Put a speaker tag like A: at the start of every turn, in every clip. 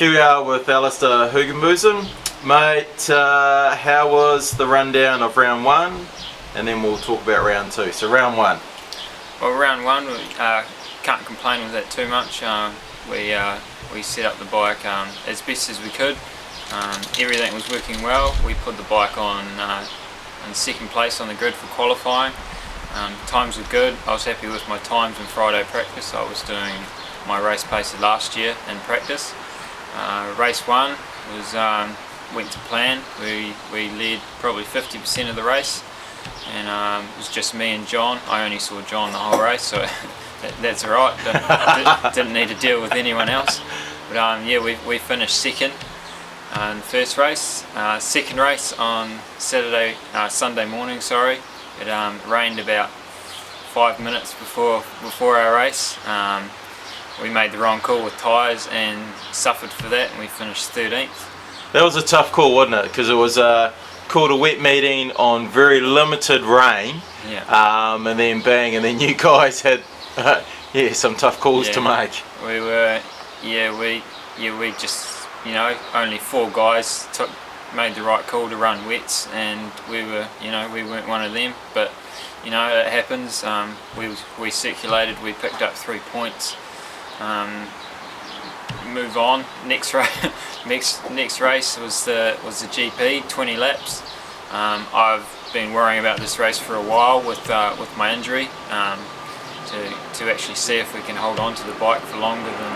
A: Here we are with Alastair Hoogenboezem. Mate, how was the rundown of round one? And then we'll talk about round two. So round one.
B: Well, round one, we can't complain with that too much. We set up the bike as best as we could. Everything was working well. We put the bike on in second place on the grid for qualifying. Times were good. I was happy with my times in Friday practice. I was doing my race pace of last year in practice. Race one went to plan. We led probably 50% of the race, and it was just me and John. I only saw John the whole race, so that's alright. Didn't need to deal with anyone else. But yeah, we finished second in the first race. Second race on Sunday morning. Sorry, it rained about 5 minutes before our race. We made the wrong call with tyres and suffered for that, and we finished 13th.
A: That was a tough call, wasn't it? Because it was called a wet meeting on very limited rain.
B: Yeah.
A: And then bang, and then you guys had some tough calls to make.
B: We just, only 4 guys made the right call to run wets, and we weren't one of them. But it happens. We circulated. We picked up 3 points. Move on. Next race was the GP, 20 laps. I've been worrying about this race for a while with my injury, to actually see if we can hold on to the bike for longer than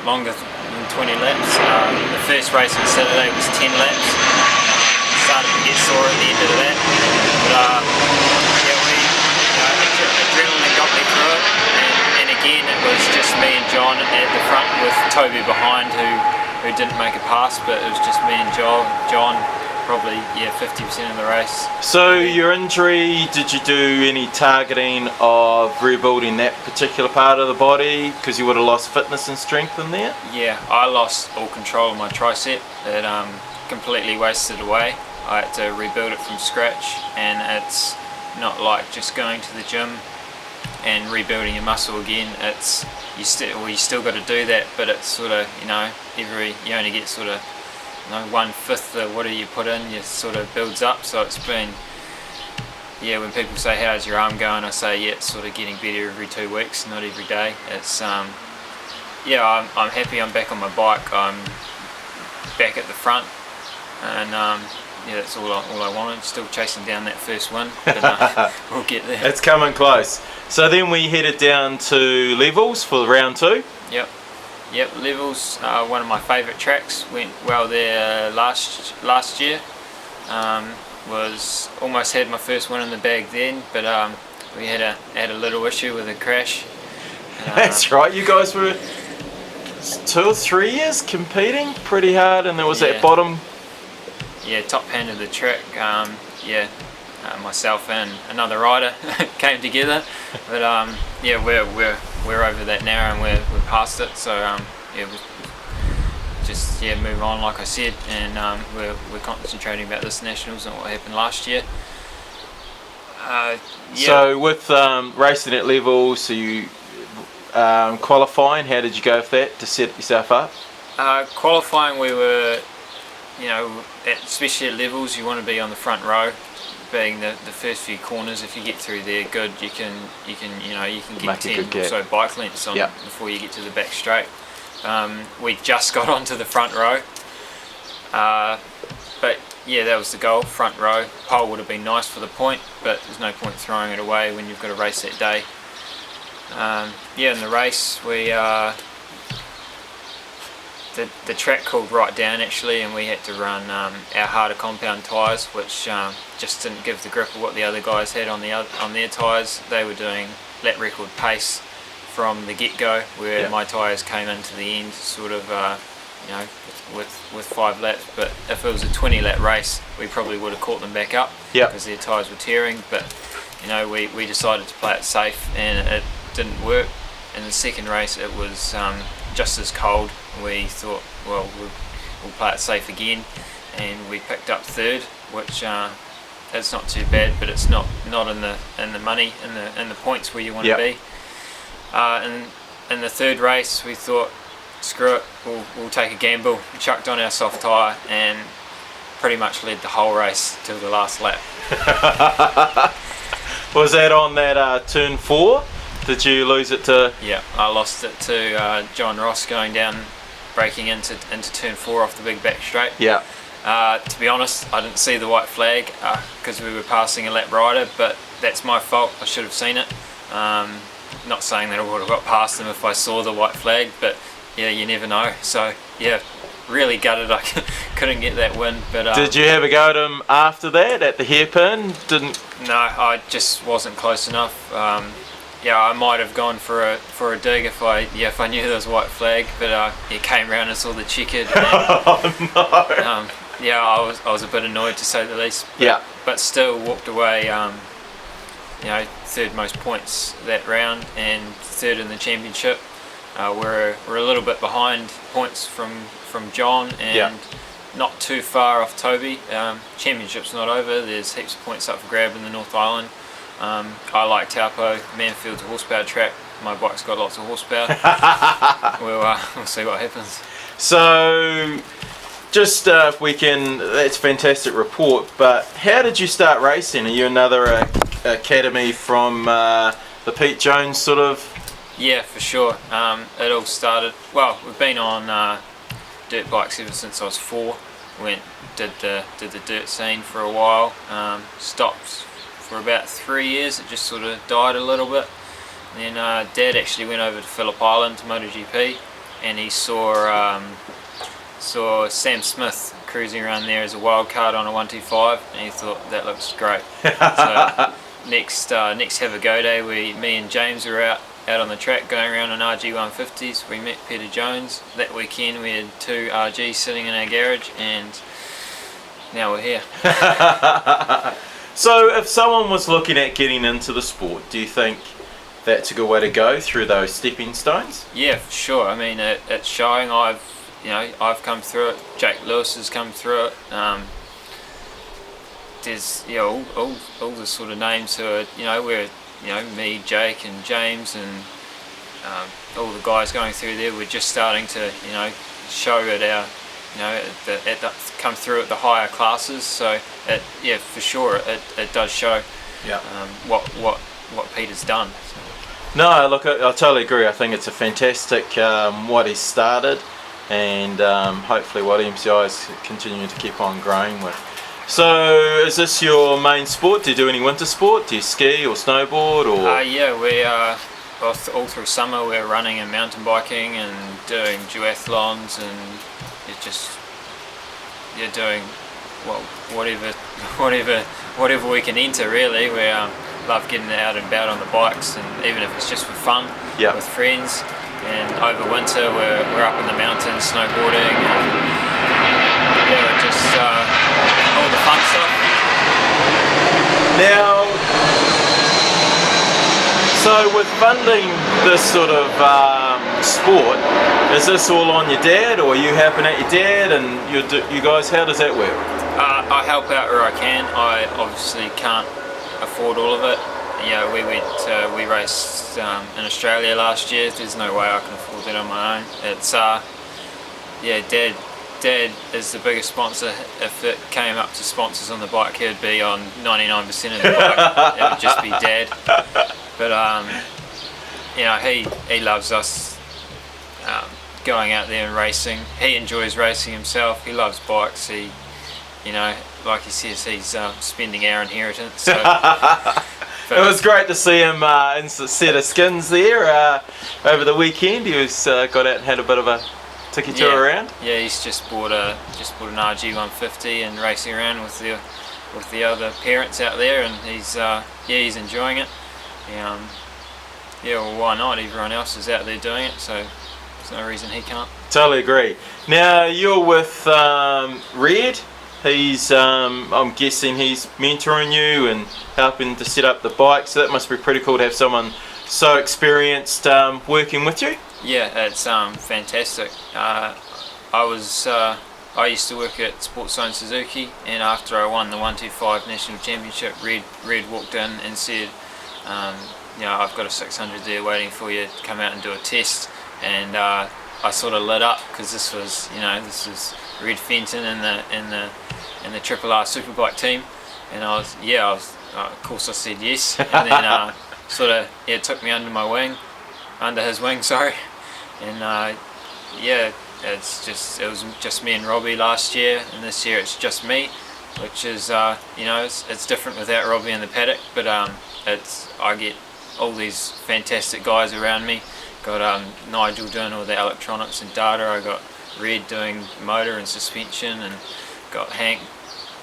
B: 20 laps. The first race on Saturday was 10 laps. Started to get sore at the end of that, but adrenaline got me through it. And again, it was just me and John at the front with Toby behind, who didn't make a pass, but it was just me and John probably 50% of the race.
A: So your injury, did you do any targeting of rebuilding that particular part of the body, because you would have lost fitness and strength in there?
B: Yeah, I lost all control of my tricep. It completely wasted away. I had to rebuild it from scratch, and it's not like just going to the gym and rebuilding your muscle again. You still got to do that, but it's sort of you only get sort of 1/5 of whatever you put in, you sort of builds up. So it's been, when people say how's your arm going, I say it's sort of getting better every 2 weeks, not every day. It's I'm happy I'm back on my bike. I'm back at the front, and that's all I wanted. Still chasing down that first win, but we'll get there.
A: It's coming close. So then we headed down to Levels for round two.
B: Yep, Levels, one of my favourite tracks. Went well there last year. Was almost had my first win in the bag then, but we had a little issue with a crash.
A: That's right. You guys were 2 or 3 years competing pretty hard, and there was that bottom.
B: Yeah, top hand of the track. Myself and another rider came together, but we're over that now, and we're past it. So just move on, like I said, and we're concentrating about this nationals and what happened last year.
A: So with racing at Levels, so you qualifying, how did you go for that to set yourself up?
B: Qualifying, we were, especially at Levels, you want to be on the front row, being the first few corners. If you get through there good, you can get 10 or so bike lengths on before you get to the back straight. We just got onto the front row, but that was the goal, front row. Pole would have been nice for the point, but there's no point throwing it away when you've got a race that day. In the race, we the track cooled right down actually, and we had to run our harder compound tyres, which just didn't give the grip of what the other guys had on their tyres. They were doing lap record pace from the get-go, where my tyres came into the end sort of with 5 laps. But if it was a 20 lap race, we probably would have caught them back up because their tyres were tearing. But we decided to play it safe, and it didn't work. In the second race, it was just as cold. We thought, well, we'll play it safe again, and we picked up third, which it's not too bad, but it's not in the money, in the points where you want to be. In the third race, we thought screw it, we'll take a gamble. We chucked on our soft tyre and pretty much led the whole race till the last lap.
A: Was that on that turn 4? Did you lose it to?
B: Yeah, I lost it to John Ross going down, braking into turn 4 off the big back straight.
A: Yeah.
B: To be honest, I didn't see the white flag because we were passing a lap rider, but that's my fault. I should have seen it. Not saying that I would have got past them if I saw the white flag, but yeah, you never know. So yeah, really gutted I couldn't get that win. But
A: did you have a go at him after that at the hairpin? Didn't?
B: No, I just wasn't close enough. Yeah, I might have gone for a dig if I knew there was a white flag, but he came round and saw the checkered. And,
A: oh no.
B: Yeah, I was a bit annoyed to say the least. But still walked away. Third most points that round and third in the championship. We're a little bit behind points from John and not too far off Toby. Championship's not over. There's heaps of points up for grab in the North Island. I like Taupo. Manfield's a horsepower track. My bike's got lots of horsepower. We'll see what happens.
A: So, just if we can, that's a fantastic report, but how did you start racing? Are you another academy from the Pete Jones sort of?
B: Yeah, for sure. It all started, well, we've been on dirt bikes ever since I was 4. Did the dirt scene for a while, stopped for about 3 years. It just sort of died a little bit. And then Dad actually went over to Phillip Island to MotoGP, and he saw Sam Smith cruising around there as a wild card on a 125, and he thought that looks great. So next have a go day, me and James were out on the track going around on RG 150s. We met Peter Jones. That weekend we had 2 RGs sitting in our garage, and now we're here.
A: So if someone was looking at getting into the sport, do you think that's a good way to go, through those stepping stones?
B: Yeah, for sure. I mean, it's showing. I've come through it. Jake Lewis has come through it. There's all the sort of names who are we're me, Jake, and James, and all the guys going through there. We're just starting to show at our come through at the higher classes. So for sure it does show what Peter's done. So.
A: No, look, I totally agree. I think it's a fantastic what he's started, and hopefully what MCI is continuing to keep on growing with. So is this your main sport? Do you do any winter sport? Do you ski or snowboard or?
B: Yeah, we all through summer we're running and mountain biking and doing duathlons, and doing whatever we can enter really. We love getting out and about on the bikes, and even if it's just for fun with friends. And over winter we're up in the mountains snowboarding, and just all the fun stuff.
A: Now, so with funding this sort of sport, is this all on your dad, or are you helping out your dad, and you guys, how does that work?
B: I help out where I can. I obviously can't afford all of it. Yeah, we raced in Australia last year. There's no way I can afford that on my own. It's Dad is the biggest sponsor. If it came up to sponsors on the bike, he'd be on 99% of the bike. It would just be Dad. But he loves us going out there and racing. He enjoys racing himself. He loves bikes. He, like he says, he's spending our inheritance. So,
A: it was great to see him in a set of skins there over the weekend. He was got out and had a bit of a tiki tour around. Yeah,
B: he's just bought an RG 150 and racing around with the other parents out there, and he's enjoying it. Well, why not? Everyone else is out there doing it, so there's no reason he can't.
A: Totally agree. Now you're with Red. He's I'm guessing he's mentoring you and helping to set up the bike, so that must be pretty cool to have someone so experienced working with you.
B: Yeah, it's fantastic. I used to work at Sports Zone Suzuki, and after I won the 125 National Championship, Red walked in and said, I've got a 600 there waiting for you to come out and do a test. And I sort of lit up, because this was Red Fenton in the Triple R Superbike team, and I was of course I said yes, and then took me under his wing, sorry, and it was just me and Robbie last year, and this year it's just me, which is it's different without Robbie in the paddock, but I get all these fantastic guys around me. Got Nigel doing all the electronics and data. I got Red doing motor and suspension, and got Hank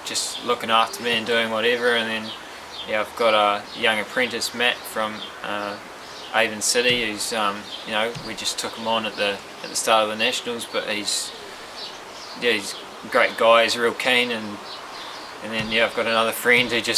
B: just looking after me and doing whatever. And then I've got a young apprentice, Matt, from Avon City, who's we just took him on at the start of the Nationals, but he's a great guy. He's real keen, and then I've got another friend who just